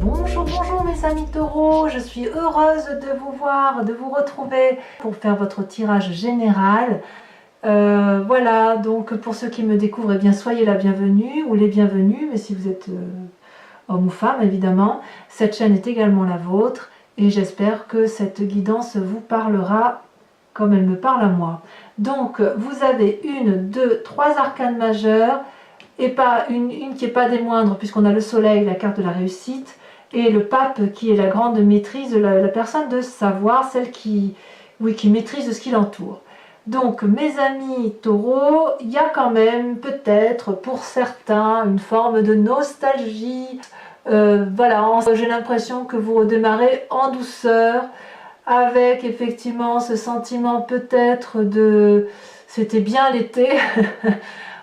Bonjour, bonjour mes amis taureaux, je suis heureuse de vous voir, de vous retrouver pour faire votre tirage général. Voilà, donc pour ceux qui me découvrent, eh bien soyez la bienvenue ou les bienvenus, mais si vous êtes homme ou femme évidemment, cette chaîne est également la vôtre et j'espère que cette guidance vous parlera comme elle me parle à moi. Donc vous avez une, deux, trois arcanes majeures et pas une qui n'est pas des moindres puisqu'on a le soleil, la carte de la réussite, et le pape qui est la grande maîtrise de la personne de savoir, celle qui maîtrise ce qui l'entoure. Donc mes amis taureaux, il y a quand même peut-être pour certains une forme de nostalgie. Voilà, j'ai l'impression que vous redémarrez en douceur avec effectivement ce sentiment peut-être de c'était bien l'été.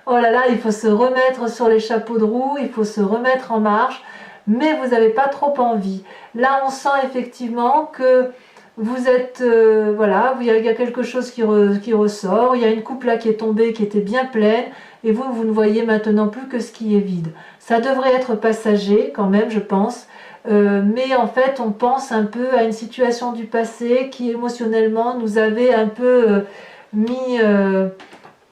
Oh là là, il faut se remettre sur les chapeaux de roue, il faut se remettre en marche, mais vous n'avez pas trop envie. Là, on sent effectivement que vous êtes, voilà, il y a quelque chose qui ressort, il y a une coupe là qui est tombée, qui était bien pleine, et vous ne voyez maintenant plus que ce qui est vide. Ça devrait être passager quand même, je pense, mais en fait, on pense un peu à une situation du passé qui émotionnellement nous avait un peu mis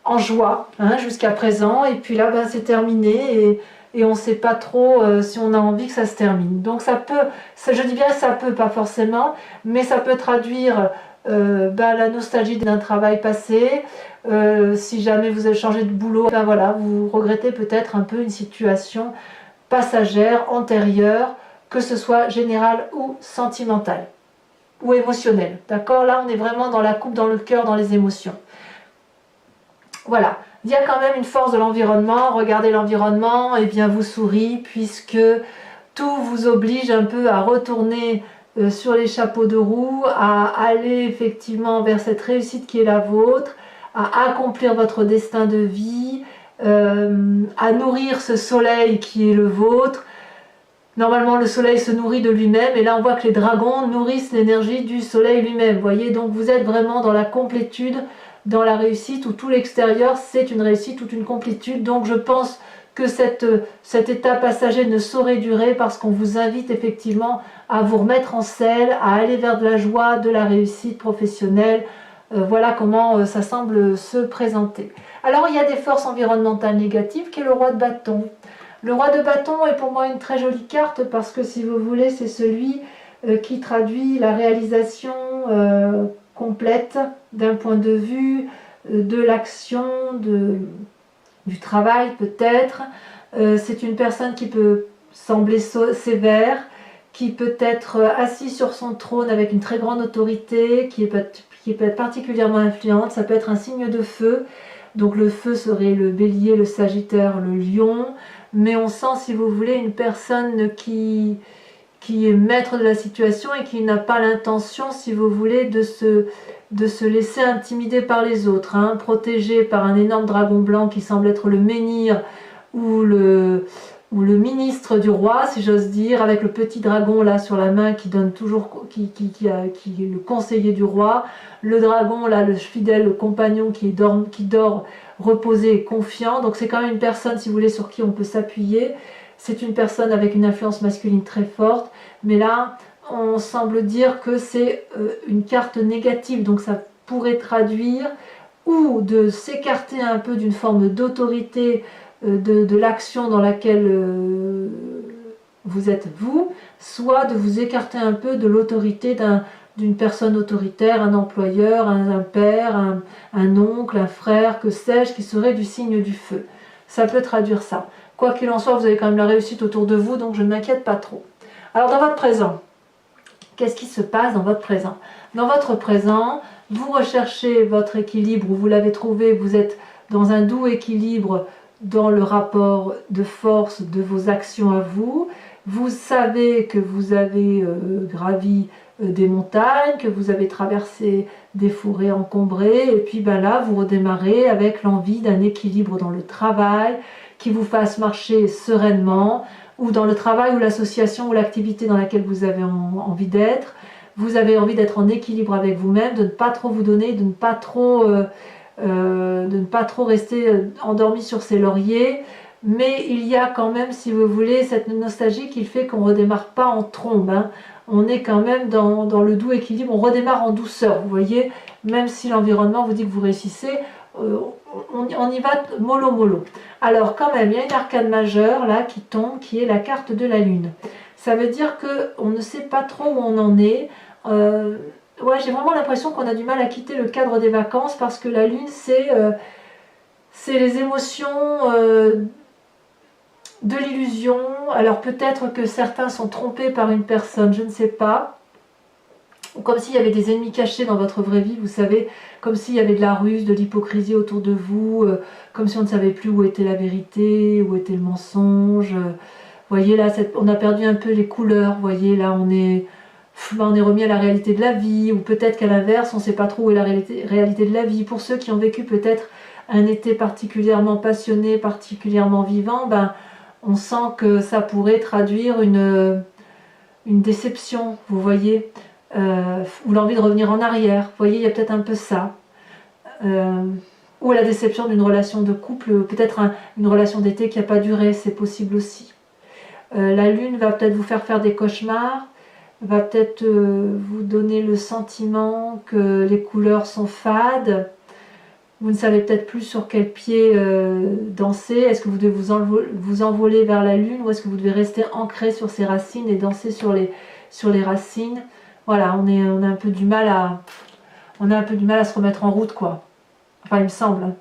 en joie jusqu'à présent, et puis là c'est terminé et on ne sait pas trop si on a envie que ça se termine. Donc ça peut, je dis bien ça peut, pas forcément, mais ça peut traduire la nostalgie d'un travail passé. Si jamais vous avez changé de boulot, voilà, vous regrettez peut-être un peu une situation passagère, antérieure, que ce soit générale ou sentimentale ou émotionnelle. D'accord? Là on est vraiment dans la coupe, dans le cœur, dans les émotions. Voilà, il y a quand même une force de l'environnement. Regardez l'environnement, et bien vous sourit puisque tout vous oblige un peu à retourner sur les chapeaux de roue, à aller effectivement vers cette réussite qui est la vôtre, à accomplir votre destin de vie, à nourrir ce soleil qui est le vôtre. Normalement, le soleil se nourrit de lui-même, et là on voit que les dragons nourrissent l'énergie du soleil lui-même. Vous voyez, donc vous êtes vraiment dans la complétude, dans la réussite, où tout l'extérieur c'est une réussite, toute une complétude. Donc je pense que cet état passager ne saurait durer, parce qu'on vous invite effectivement à vous remettre en selle, à aller vers de la joie, de la réussite professionnelle. Voilà comment ça semble se présenter. Alors il y a des forces environnementales négatives qui est le roi de bâton. Le roi de bâton est pour moi une très jolie carte, parce que si vous voulez c'est celui qui traduit la réalisation complète d'un point de vue de l'action, du travail peut-être. C'est une personne qui peut sembler sévère, qui peut être assis sur son trône avec une très grande autorité, qui peut être particulièrement influente. Ça peut être un signe de feu, donc le feu serait le bélier, le sagittaire, le lion, mais on sent, si vous voulez, une personne qui est maître de la situation et qui n'a pas l'intention, si vous voulez, de se laisser intimider par les autres, protégé par un énorme dragon blanc qui semble être le menhir ou le ministre du roi, si j'ose dire, avec le petit dragon là sur la main qui donne toujours, qui est le conseiller du roi, le dragon là, le fidèle compagnon qui dort reposé et confiant. Donc c'est quand même une personne, si vous voulez, sur qui on peut s'appuyer. C'est une personne avec une influence masculine très forte, mais là on semble dire que c'est une carte négative, donc ça pourrait traduire ou de s'écarter un peu d'une forme d'autorité de l'action dans laquelle vous êtes vous, soit de vous écarter un peu de l'autorité d'une personne autoritaire, un employeur, un père, un oncle, un frère, que sais-je, qui serait du signe du feu. Ça peut traduire ça. Quoi qu'il en soit, vous avez quand même la réussite autour de vous, donc je ne m'inquiète pas trop. Alors dans votre présent, qu'est-ce qui se passe dans votre présent? Dans votre présent, vous recherchez votre équilibre, ou vous l'avez trouvé, vous êtes dans un doux équilibre dans le rapport de force de vos actions à vous. Vous savez que vous avez gravi des montagnes, que vous avez traversé des forêts encombrées, et puis là vous redémarrez avec l'envie d'un équilibre dans le travail qui vous fasse marcher sereinement, ou dans le travail ou l'association ou l'activité dans laquelle vous avez envie d'être. Vous avez envie d'être en équilibre avec vous-même, de ne pas trop vous donner, de ne pas trop rester endormi sur ses lauriers, mais il y a quand même, si vous voulez, cette nostalgie qui fait qu'on ne redémarre pas en trombe, hein. On est quand même dans le doux équilibre, on redémarre en douceur, vous voyez, même si l'environnement vous dit que vous réussissez, on y va mollo mollo. Alors quand même, il y a une arcane majeure là qui tombe, qui est la carte de la lune. Ça veut dire qu'on ne sait pas trop où on en est. Ouais, j'ai vraiment l'impression qu'on a du mal à quitter le cadre des vacances parce que la lune, c'est les émotions de l'illusion. Alors peut-être que certains sont trompés par une personne, je ne sais pas. Ou comme s'il y avait des ennemis cachés dans votre vraie vie, vous savez, comme s'il y avait de la ruse, de l'hypocrisie autour de vous, comme si on ne savait plus où était la vérité, où était le mensonge. Voyez là, on a perdu un peu les couleurs, voyez là, on est remis à la réalité de la vie, ou peut-être qu'à l'inverse, on ne sait pas trop où est la réalité de la vie. Pour ceux qui ont vécu peut-être un été particulièrement passionné, particulièrement vivant, ben, on sent que ça pourrait traduire une déception, vous voyez, ou l'envie de revenir en arrière. Vous voyez, il y a peut-être un peu ça. Ou la déception d'une relation de couple, peut-être une relation d'été qui n'a pas duré, c'est possible aussi. La lune va peut-être vous faire des cauchemars, va peut-être vous donner le sentiment que les couleurs sont fades. Vous ne savez peut-être plus sur quel pied danser. Est-ce que vous devez vous envoler vers la lune ou est-ce que vous devez rester ancré sur ces racines et danser sur les racines? Voilà, on a un peu du mal à se remettre en route, quoi. Enfin, il me semble.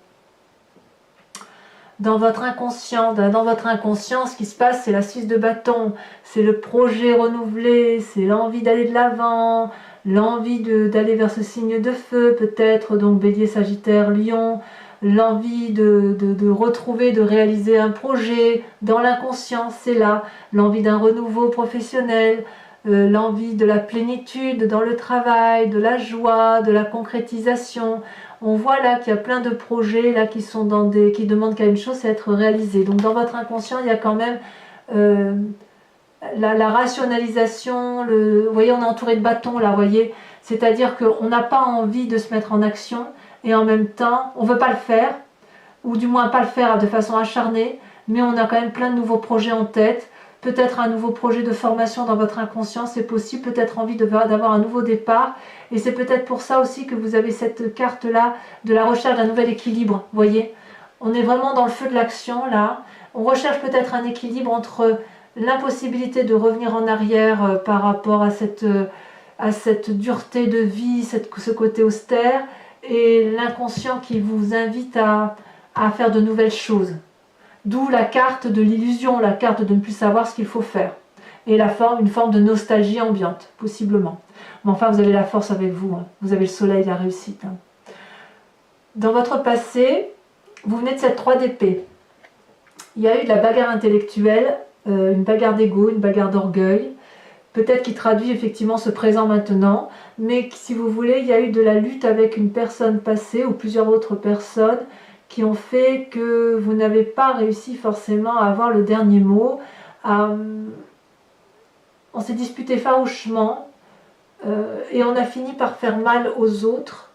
Dans votre inconscient, ce qui se passe, c'est la 6 de bâton, c'est le projet renouvelé, c'est l'envie d'aller de l'avant, l'envie d'aller vers ce signe de feu, peut-être, donc Bélier, Sagittaire, Lion, l'envie de retrouver, de réaliser un projet. Dans l'inconscient, c'est là, l'envie d'un renouveau professionnel, l'envie de la plénitude dans le travail, de la joie, de la concrétisation. On voit là qu'il y a plein de projets là qui demandent qu'à une chose, c'est être réalisé. Donc dans votre inconscient, il y a quand même la rationalisation. Vous voyez, on est entouré de bâtons là, vous voyez. C'est-à-dire qu'on n'a pas envie de se mettre en action et en même temps, on ne veut pas le faire, ou du moins pas le faire de façon acharnée, mais on a quand même plein de nouveaux projets en tête. Peut-être un nouveau projet de formation dans votre inconscient, c'est possible, peut-être envie d'avoir un nouveau départ. Et c'est peut-être pour ça aussi que vous avez cette carte-là de la recherche d'un nouvel équilibre, vous voyez. On est vraiment dans le feu de l'action, là. On recherche peut-être un équilibre entre l'impossibilité de revenir en arrière par rapport à cette dureté de vie, ce côté austère, et l'inconscient qui vous invite à faire de nouvelles choses. D'où la carte de l'illusion, la carte de ne plus savoir ce qu'il faut faire. Et une forme de nostalgie ambiante, possiblement. Mais enfin, vous avez la force avec vous, hein. Vous avez le soleil, la réussite. Hein. Dans votre passé, vous venez de cette 3 d'épée. Il y a eu de la bagarre intellectuelle, une bagarre d'ego, une bagarre d'orgueil, peut-être qui traduit effectivement ce présent maintenant, mais si vous voulez, il y a eu de la lutte avec une personne passée ou plusieurs autres personnes qui ont fait que vous n'avez pas réussi forcément à avoir le dernier mot. On s'est disputé farouchement et on a fini par faire mal aux autres,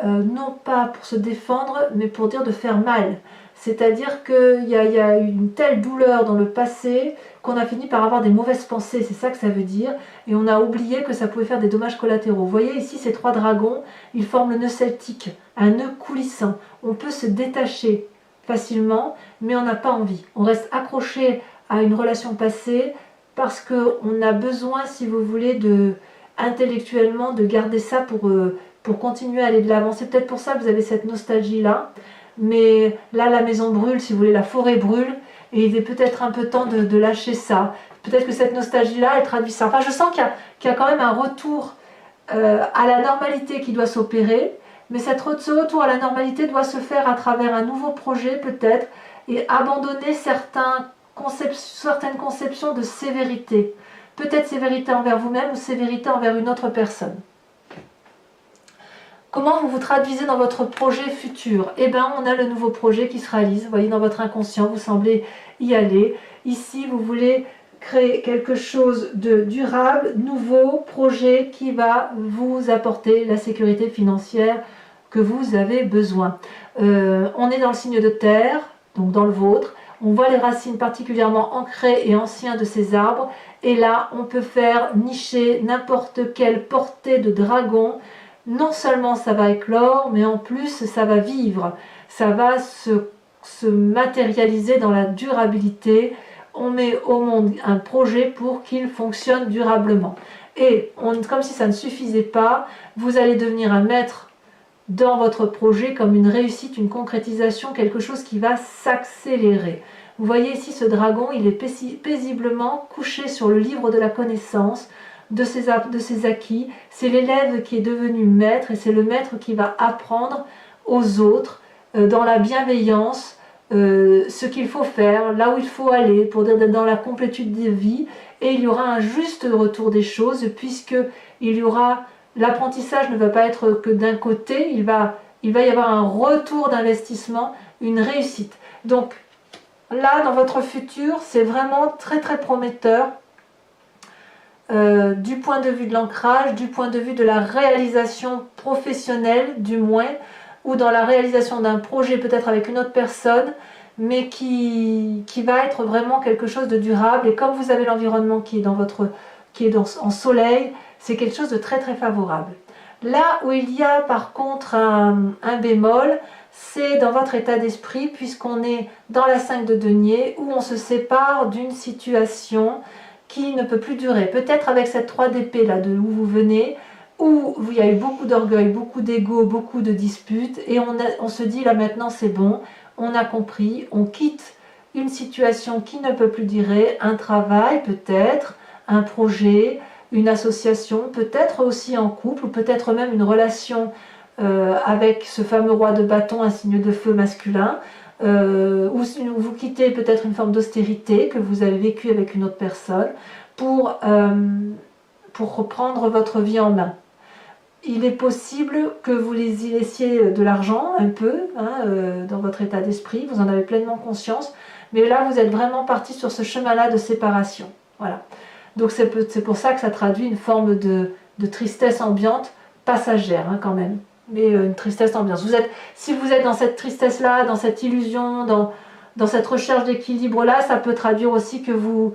non pas pour se défendre, mais pour dire de faire mal. C'est-à-dire qu'il y a eu une telle douleur dans le passé qu'on a fini par avoir des mauvaises pensées, c'est ça que ça veut dire, et on a oublié que ça pouvait faire des dommages collatéraux. Vous voyez ici ces 3 dragons, ils forment le nœud celtique, un nœud coulissant. On peut se détacher facilement, mais on n'a pas envie. On reste accroché à une relation passée parce qu'on a besoin, si vous voulez, intellectuellement de garder ça pour continuer à aller de l'avant. C'est peut-être pour ça que vous avez cette nostalgie-là. Mais là, la maison brûle, si vous voulez, la forêt brûle, et il est peut-être un peu temps de lâcher ça. Peut-être que cette nostalgie-là, elle traduit ça. Enfin, je sens qu'il y a quand même un retour à la normalité qui doit s'opérer, mais ce retour à la normalité doit se faire à travers un nouveau projet, peut-être, et abandonner certaines conceptions de sévérité. Peut-être sévérité envers vous-même ou sévérité envers une autre personne. Comment vous vous traduisez dans votre projet futur? Eh bien, on a le nouveau projet qui se réalise. Vous voyez, dans votre inconscient, vous semblez y aller. Ici, vous voulez créer quelque chose de durable, nouveau projet qui va vous apporter la sécurité financière que vous avez besoin. On est dans le signe de terre, donc dans le vôtre. On voit les racines particulièrement ancrées et anciennes de ces arbres. Et là, on peut faire nicher n'importe quelle portée de dragon. Non seulement ça va éclore, mais en plus ça va vivre. Ça va se matérialiser dans la durabilité. On met au monde un projet pour qu'il fonctionne durablement. Et comme si ça ne suffisait pas, vous allez devenir un maître dans votre projet comme une réussite, une concrétisation, quelque chose qui va s'accélérer. Vous voyez ici ce dragon, il est paisiblement couché sur le livre de la connaissance, de ses acquis. C'est l'élève qui est devenu maître et c'est le maître qui va apprendre aux autres dans la bienveillance, ce qu'il faut faire, là où il faut aller pour d'être dans la complétude de vie, et il y aura un juste retour des choses puisque il y aura l'apprentissage ne va pas être que d'un côté, il va y avoir un retour d'investissement, une réussite. Donc là, dans votre futur, c'est vraiment très très prometteur du point de vue de l'ancrage, du point de vue de la réalisation professionnelle du moins, ou dans la réalisation d'un projet peut-être avec une autre personne, mais qui va être vraiment quelque chose de durable. Et comme vous avez l'environnement qui est en soleil, c'est quelque chose de très très favorable. Là où il y a par contre un bémol, c'est dans votre état d'esprit, puisqu'on est dans la 5 de denier, où on se sépare d'une situation qui ne peut plus durer. Peut-être avec cette 3 d'épée là de où vous venez, où il y a eu beaucoup d'orgueil, beaucoup d'ego, beaucoup de disputes, et on se dit là maintenant c'est bon, on a compris, on quitte une situation qui ne peut plus durer, un travail peut-être, un projet, une association, peut-être aussi en couple, ou peut-être même une relation avec ce fameux roi de bâton, un signe de feu masculin, ou vous quittez peut-être une forme d'austérité que vous avez vécue avec une autre personne pour reprendre votre vie en main. Il est possible que vous y laissiez de l'argent un peu dans votre état d'esprit, vous en avez pleinement conscience, mais là vous êtes vraiment parti sur ce chemin-là de séparation. Voilà. Donc c'est pour ça que ça traduit une forme de tristesse ambiante, passagère quand même, mais une tristesse ambiante. Si vous êtes dans cette tristesse-là, dans cette illusion, dans cette recherche d'équilibre-là, ça peut traduire aussi que vous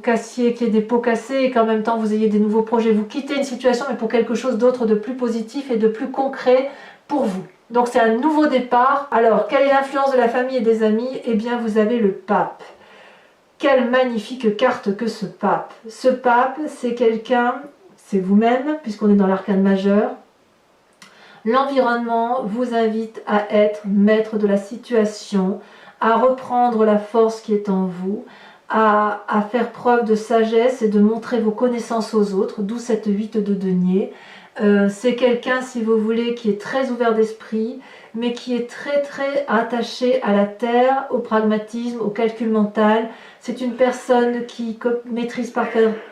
cassiez, qu'il y ait des pots cassés et qu'en même temps vous ayez des nouveaux projets. Vous quittez une situation mais pour quelque chose d'autre de plus positif et de plus concret pour vous. Donc c'est un nouveau départ. Alors, quelle est l'influence de la famille et des amis? Eh bien, vous avez le pape. Quelle magnifique carte que ce pape. Ce pape, c'est quelqu'un, c'est vous-même, puisqu'on est dans l'arcane majeur. L'environnement vous invite à être maître de la situation, à reprendre la force qui est en vous, à faire preuve de sagesse et de montrer vos connaissances aux autres, d'où cette 8 de denier. C'est quelqu'un, si vous voulez, qui est très ouvert d'esprit, mais qui est très très attaché à la terre, au pragmatisme, au calcul mental. C'est une personne qui maîtrise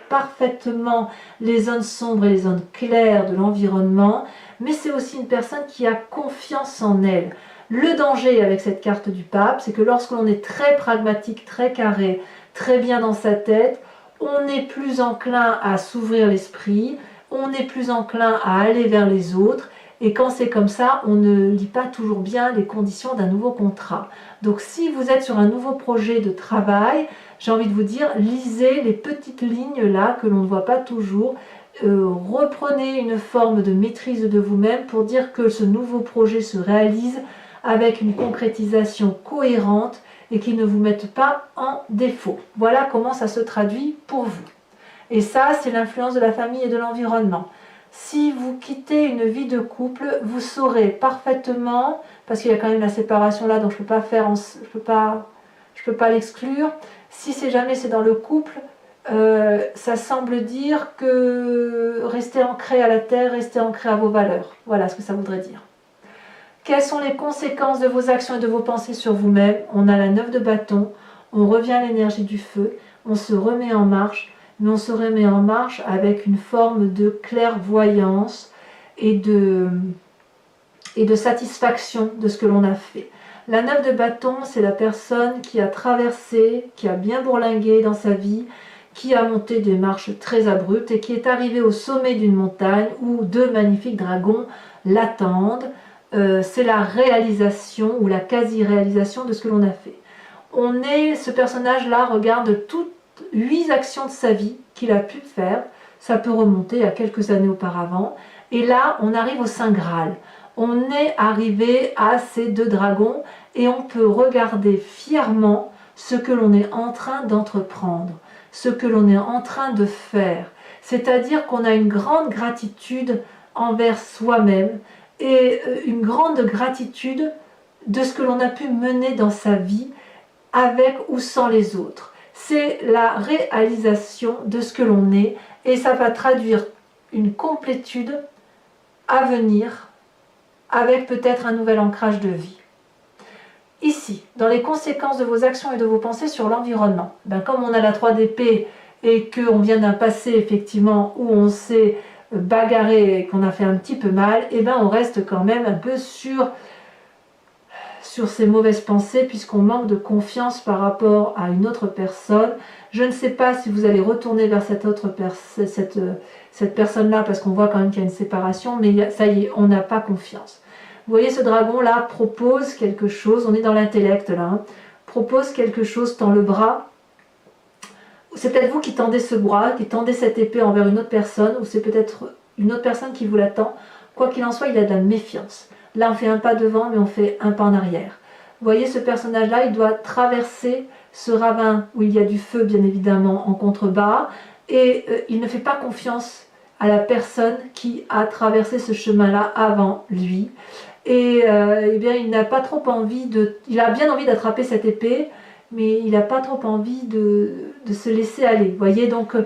parfaitement les zones sombres et les zones claires de l'environnement, mais c'est aussi une personne qui a confiance en elle. Le danger avec cette carte du pape, c'est que lorsque l'on est très pragmatique, très carré, très bien dans sa tête, on est plus enclin à s'ouvrir l'esprit, on est plus enclin à aller vers les autres, et quand c'est comme ça, on ne lit pas toujours bien les conditions d'un nouveau contrat. Donc si vous êtes sur un nouveau projet de travail, j'ai envie de vous dire, lisez les petites lignes là que l'on ne voit pas toujours, reprenez une forme de maîtrise de vous-même pour dire que ce nouveau projet se réalise avec une concrétisation cohérente et qui ne vous mette pas en défaut. Voilà comment ça se traduit pour vous. Et ça, c'est l'influence de la famille et de l'environnement. Si vous quittez une vie de couple, vous saurez parfaitement, parce qu'il y a quand même la séparation là, donc je peux pas l'exclure. Si jamais c'est dans le couple, ça semble dire que restez ancré à la terre, restez ancré à vos valeurs. Voilà ce que ça voudrait dire. Quelles sont les conséquences de vos actions et de vos pensées sur vous-même? On a la 9 de bâton, on revient à l'énergie du feu, on se remet en marche, mais on se remet en marche avec une forme de clairvoyance et de satisfaction de ce que l'on a fait. La 9 de bâton, c'est la personne qui a traversé, qui a bien bourlingué dans sa vie, qui a monté des marches très abruptes et qui est arrivé au sommet d'une montagne où deux magnifiques dragons l'attendent. C'est la réalisation ou la quasi-réalisation de ce que l'on a fait. Ce personnage-là regarde toutes 8 actions de sa vie qu'il a pu faire. Ça peut remonter à quelques années auparavant. Et là, on arrive au Saint Graal. On est arrivé à ces 2 dragons et on peut regarder fièrement ce que l'on est en train d'entreprendre, ce que l'on est en train de faire. C'est-à-dire qu'on a une grande gratitude envers soi-même et une grande gratitude de ce que l'on a pu mener dans sa vie avec ou sans les autres. C'est la réalisation de ce que l'on est et ça va traduire une complétude à venir avec peut-être un nouvel ancrage de vie. Ici, dans les conséquences de vos actions et de vos pensées sur l'environnement, comme on a la 3 d'épée et qu'on vient d'un passé effectivement où on s'est bagarré et qu'on a fait un petit peu mal, on reste quand même un peu sur ces mauvaises pensées puisqu'on manque de confiance par rapport à une autre personne. Je ne sais pas si vous allez retourner vers cette personne-là parce qu'on voit quand même qu'il y a une séparation, mais ça y est, on n'a pas confiance. Vous voyez, ce dragon-là propose quelque chose, on est dans l'intellect là, propose quelque chose, tend le bras. C'est peut-être vous qui tendez ce bras, qui tendez cette épée envers une autre personne, ou c'est peut-être une autre personne qui vous l'attend. Quoi qu'il en soit, il a de la méfiance. Là, on fait un pas devant, mais on fait un pas en arrière. Vous voyez, ce personnage-là, il doit traverser ce ravin où il y a du feu, bien évidemment, en contrebas, et il ne fait pas confiance à la personne qui a traversé ce chemin-là avant lui. Et il n'a pas trop envie il a bien envie d'attraper cette épée, mais il n'a pas trop envie de se laisser aller. Vous voyez, donc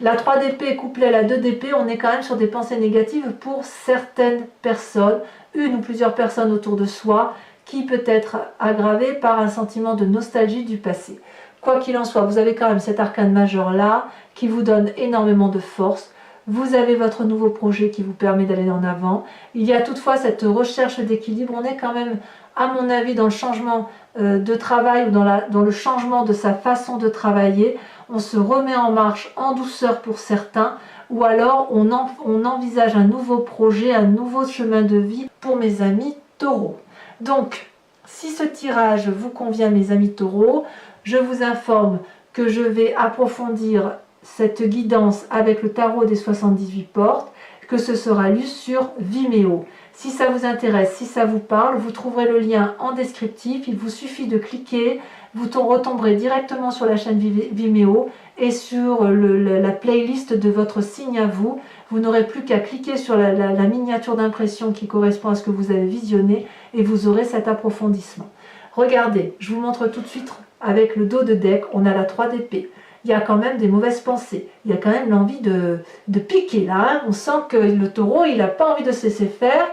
la 3 d'épée couplée à la 2 d'épée, on est quand même sur des pensées négatives pour certaines personnes, une ou plusieurs personnes autour de soi, qui peut être aggravée par un sentiment de nostalgie du passé. Quoi qu'il en soit, vous avez quand même cet arcane majeur là, qui vous donne énormément de force. Vous avez votre nouveau projet qui vous permet d'aller en avant. Il y a toutefois cette recherche d'équilibre. On est quand même, à mon avis, dans le changement de travail ou dans le changement de sa façon de travailler. On se remet en marche en douceur pour certains, ou alors on envisage un nouveau projet, un nouveau chemin de vie pour mes amis taureaux. Donc, si ce tirage vous convient, mes amis taureaux, je vous informe que je vais approfondir cette guidance avec le tarot des 78 portes, que ce sera lu sur Vimeo. Si ça vous intéresse, si ça vous parle, vous trouverez le lien en descriptif. Il vous suffit de cliquer, vous retomberez directement sur la chaîne Vimeo et sur la playlist de votre signe à vous. Vous n'aurez plus qu'à cliquer sur la miniature d'impression qui correspond à ce que vous avez visionné et vous aurez cet approfondissement. Regardez, je vous montre tout de suite avec le dos de deck, on a la 3 d'épée. Il y a quand même des mauvaises pensées. Il y a quand même l'envie de piquer là. Hein. On sent que le taureau, il n'a pas envie de se laisser faire.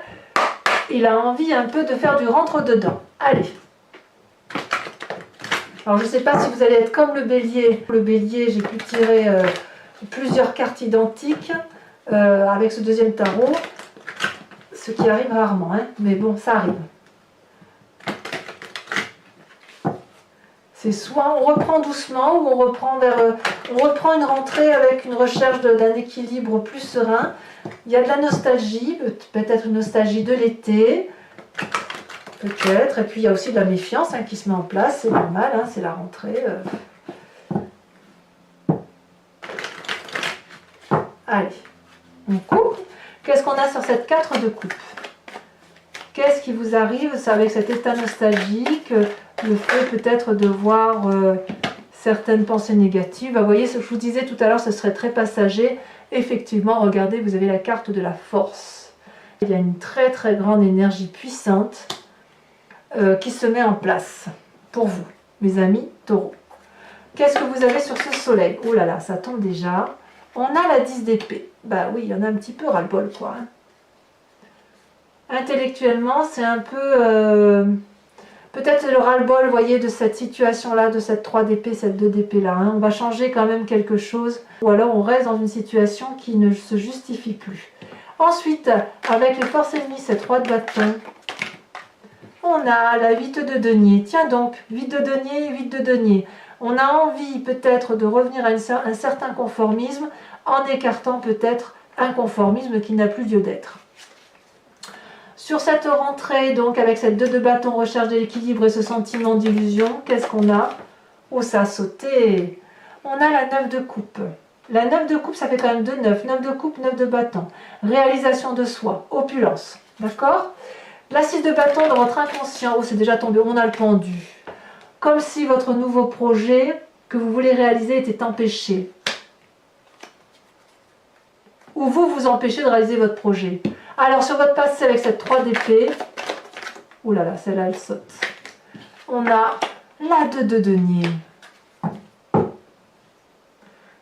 Il a envie un peu de faire du rentre-dedans. Allez. Alors je ne sais pas si vous allez être comme le bélier. Le bélier, j'ai pu tirer plusieurs cartes identiques avec ce deuxième tarot. Ce qui arrive rarement. Hein. Mais bon, ça arrive. C'est soit on reprend doucement ou on reprend une rentrée avec une recherche d'un équilibre plus serein. Il y a de la nostalgie, peut-être une nostalgie de l'été, peut-être. Et puis il y a aussi de la méfiance qui se met en place, c'est normal, c'est la rentrée. Allez, on coupe. Qu'est-ce qu'on a sur cette 4 de coupe? Qu'est-ce qui vous arrive avec cet état nostalgique? Le fait peut-être de voir certaines pensées négatives. Vous voyez, ce que je vous disais tout à l'heure, ce serait très passager. Effectivement, regardez, vous avez la carte de la force. Il y a une très très grande énergie puissante qui se met en place pour vous, mes amis taureaux. Qu'est-ce que vous avez sur ce soleil? Oh là là, ça tombe déjà. On a la 10 d'épée. Bah oui, il y en a un petit peu ras-le-bol, quoi. Intellectuellement, c'est un peu... peut-être le ras-le-bol, vous voyez, de cette situation-là, de cette 3 d'épée, cette 2 d'épée-là. On va changer quand même quelque chose. Ou alors on reste dans une situation qui ne se justifie plus. Ensuite, avec les forces ennemies, cette 3 de bâton, on a la 8 de denier. Tiens donc, 8 de denier, 8 de denier. On a envie peut-être de revenir à un certain conformisme en écartant peut-être un conformisme qui n'a plus lieu d'être. Sur cette rentrée, donc avec cette 2 de bâton, recherche de l'équilibre et ce sentiment d'illusion, qu'est-ce qu'on a? Oh, ça a sauté. On a la 9 de coupe. La 9 de coupe, ça fait quand même 2 9. 9 de coupe, 9 de bâton. Réalisation de soi, opulence. D'accord? La 6 de bâton dans votre inconscient. Oh, c'est déjà tombé. On a le pendu. Comme si votre nouveau projet que vous voulez réaliser était empêché. Ou vous vous empêchez de réaliser votre projet. Alors, sur votre passé avec cette 3 d'épée. Ouh là là, celle-là, elle saute. On a la 2 de denier.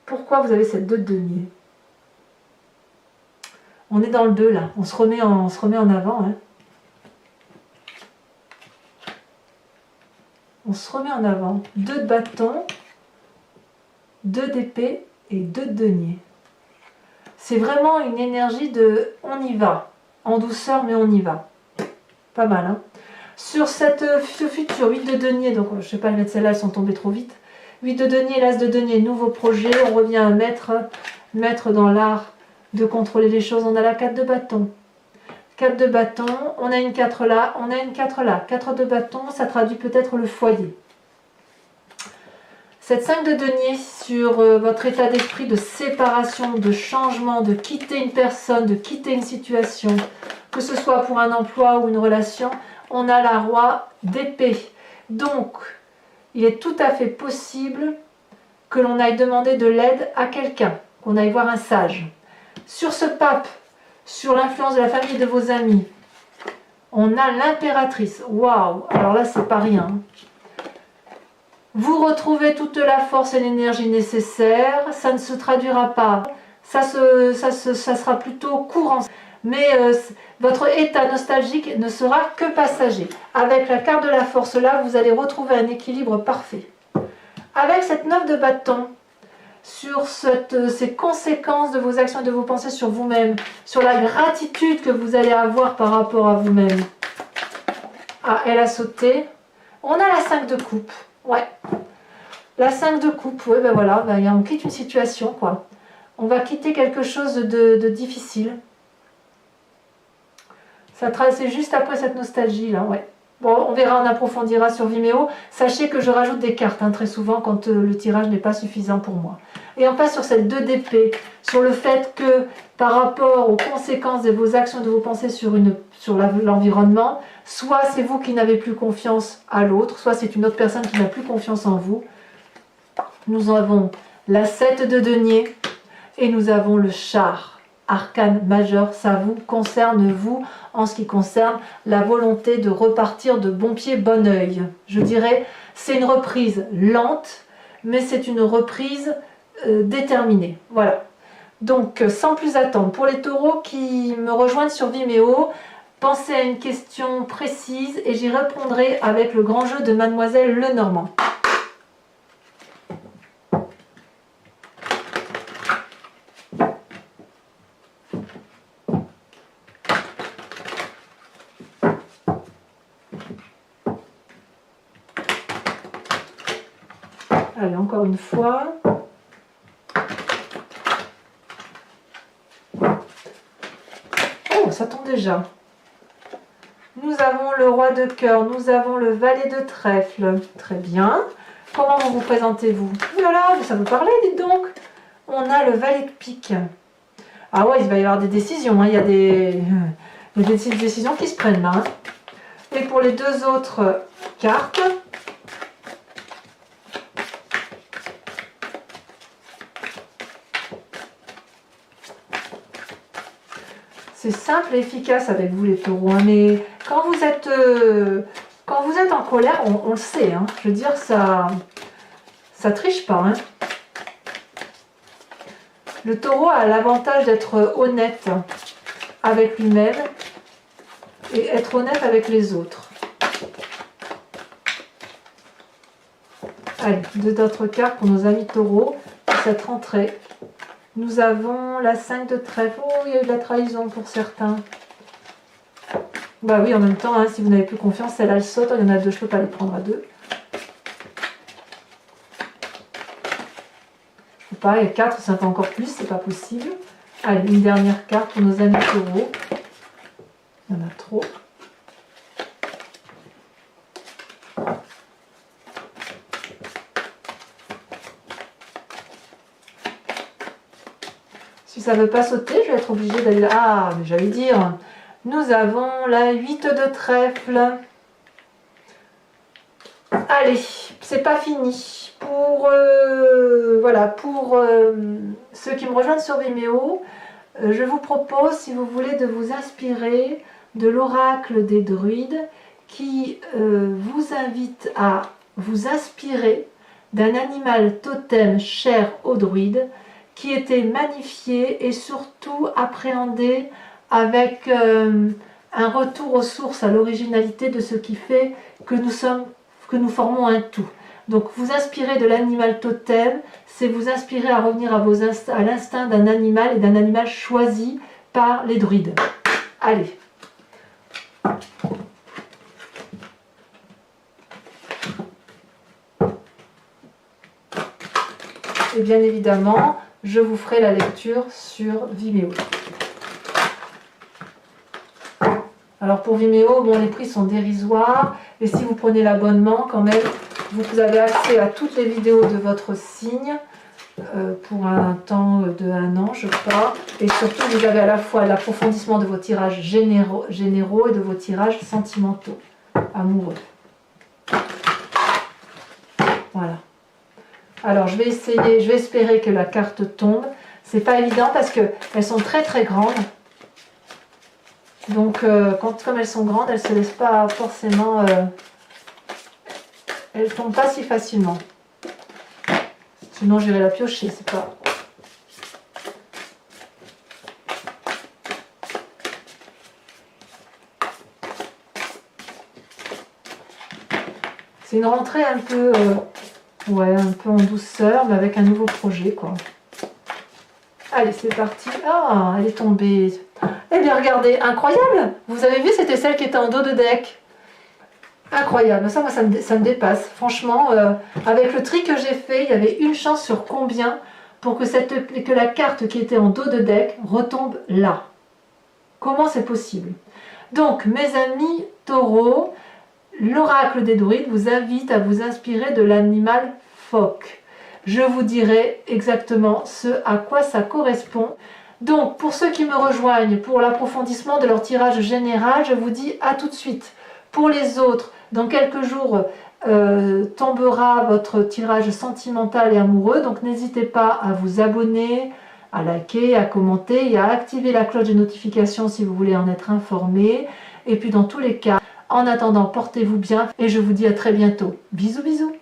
Pourquoi vous avez cette 2 de denier? On est dans le 2 là, on se remet en avant. Hein. On se remet en avant. 2 de bâton, 2 d'épée et 2 de denier. C'est vraiment une énergie de on y va, en douceur mais on y va. Pas mal. Hein. Sur ce futur 8 de denier, donc je ne sais pas mettre celle-là, elles sont tombées trop vite. 8 de denier, l'as de denier, nouveau projet, on revient à mettre dans l'art de contrôler les choses. On a la 4 de bâton. 4 de bâton, on a une 4 là, on a une 4 là. 4 de bâton, ça traduit peut-être le foyer. Cette 5 de denier sur votre état d'esprit de séparation, de changement, de quitter une personne, de quitter une situation, que ce soit pour un emploi ou une relation, on a la roi d'épée. Donc, il est tout à fait possible que l'on aille demander de l'aide à quelqu'un, qu'on aille voir un sage. Sur ce pape, sur l'influence de la famille et de vos amis, on a l'impératrice. Waouh! Alors là, c'est pas rien. Vous retrouvez toute la force et l'énergie nécessaire. Ça ne se traduira pas. Ça sera plutôt courant. Mais votre état nostalgique ne sera que passager. Avec la carte de la force là, vous allez retrouver un équilibre parfait. Avec cette 9 de bâton, sur ces conséquences de vos actions et de vos pensées sur vous-même, sur la gratitude que vous allez avoir par rapport à vous-même. Ah, elle a sauté. On a la 5 de coupe. Ouais. La 5 de coupe, oui, ben voilà, on quitte une situation, quoi. On va quitter quelque chose de difficile. C'est juste après cette nostalgie là, ouais. Bon, on verra, on approfondira sur Vimeo. Sachez que je rajoute des cartes très souvent quand le tirage n'est pas suffisant pour moi. Et on passe sur cette 2 d'épée, sur le fait que par rapport aux conséquences de vos actions, de vos pensées sur l'environnement, soit c'est vous qui n'avez plus confiance à l'autre, soit c'est une autre personne qui n'a plus confiance en vous. Nous avons la 7 de denier et nous avons le char. Arcane majeur, ça vous concerne vous en ce qui concerne la volonté de repartir de bon pied, bon oeil. Je dirais, c'est une reprise lente, mais c'est une reprise déterminée. Voilà. Donc, sans plus attendre, pour les taureaux qui me rejoignent sur Vimeo, pensez à une question précise et j'y répondrai avec le grand jeu de Mademoiselle Lenormand. Allez, encore une fois. Oh, ça tombe déjà. Nous avons le roi de cœur, nous avons le valet de trèfle. Très bien. Comment vous présentez-vous? Ouh là là, ça vous parlait, dites donc. On a le valet de pique. Ah ouais, il va y avoir des décisions. Hein. Il y a des décisions qui se prennent là. Hein. Et pour les deux autres cartes... C'est simple et efficace avec vous les taureaux, hein, mais quand vous êtes en colère, on le sait, hein, je veux dire, ça triche pas. Hein. Le taureau a l'avantage d'être honnête avec lui-même et être honnête avec les autres. Allez, deux autres cartes pour nos amis taureaux pour cette rentrée. Nous avons la 5 de trèfle. Oh, il y a eu de la trahison pour certains. Bah oui, en même temps, hein, si vous n'avez plus confiance, celle-là, elle saute. Il y en a deux, je ne peux pas les prendre à deux. Je ne peux pas, il y a 4, c'est encore plus, c'est pas possible. Allez, une dernière carte pour nos amis taureaux. Il y en a trop. Si ça ne veut pas sauter, je vais être obligée d'aller là. Ah, mais j'allais dire, nous avons la 8 de trèfle. Allez, c'est pas fini. Voilà, pour ceux qui me rejoignent sur Vimeo, je vous propose, si vous voulez, de vous inspirer de l'oracle des druides qui vous invite à vous inspirer d'un animal totem cher aux druides qui était magnifié et surtout appréhendé avec un retour aux sources, à l'originalité de ce qui fait que nous formons un tout. Donc vous inspirer de l'animal totem, c'est vous inspirer à revenir à l'instinct d'un animal et d'un animal choisi par les druides. Allez. Et bien évidemment, je vous ferai la lecture sur Vimeo. Alors pour Vimeo, bon, les prix sont dérisoires, et si vous prenez l'abonnement, quand même, vous avez accès à toutes les vidéos de votre signe pour un temps de 1 an, je crois. Et surtout, vous avez à la fois l'approfondissement de vos tirages généraux et de vos tirages sentimentaux, amoureux. Voilà. Alors je vais espérer que la carte tombe. C'est pas évident parce qu'elles sont très très grandes. Donc comme elles sont grandes, elles se laissent pas forcément... elles tombent pas si facilement. Sinon j'irai la piocher, c'est pas... C'est une rentrée un peu... ouais, un peu en douceur, mais avec un nouveau projet, quoi. Allez, c'est parti. Ah, elle est tombée. Eh bien, regardez, incroyable. Vous avez vu, c'était celle qui était en dos de deck. Incroyable. Ça, moi, ça me dépasse. Franchement, avec le tri que j'ai fait, il y avait une chance sur combien pour que la carte qui était en dos de deck retombe là. Comment c'est possible? Donc, mes amis taureaux, l'oracle des druides vous invite à vous inspirer de l'animal phoque. Je vous dirai exactement ce à quoi ça correspond. Donc, pour ceux qui me rejoignent pour l'approfondissement de leur tirage général, je vous dis à tout de suite. Pour les autres, dans quelques jours, tombera votre tirage sentimental et amoureux. Donc, n'hésitez pas à vous abonner, à liker, à commenter et à activer la cloche de notification si vous voulez en être informé. Et puis, dans tous les cas, en attendant, portez-vous bien et je vous dis à très bientôt. Bisous, bisous!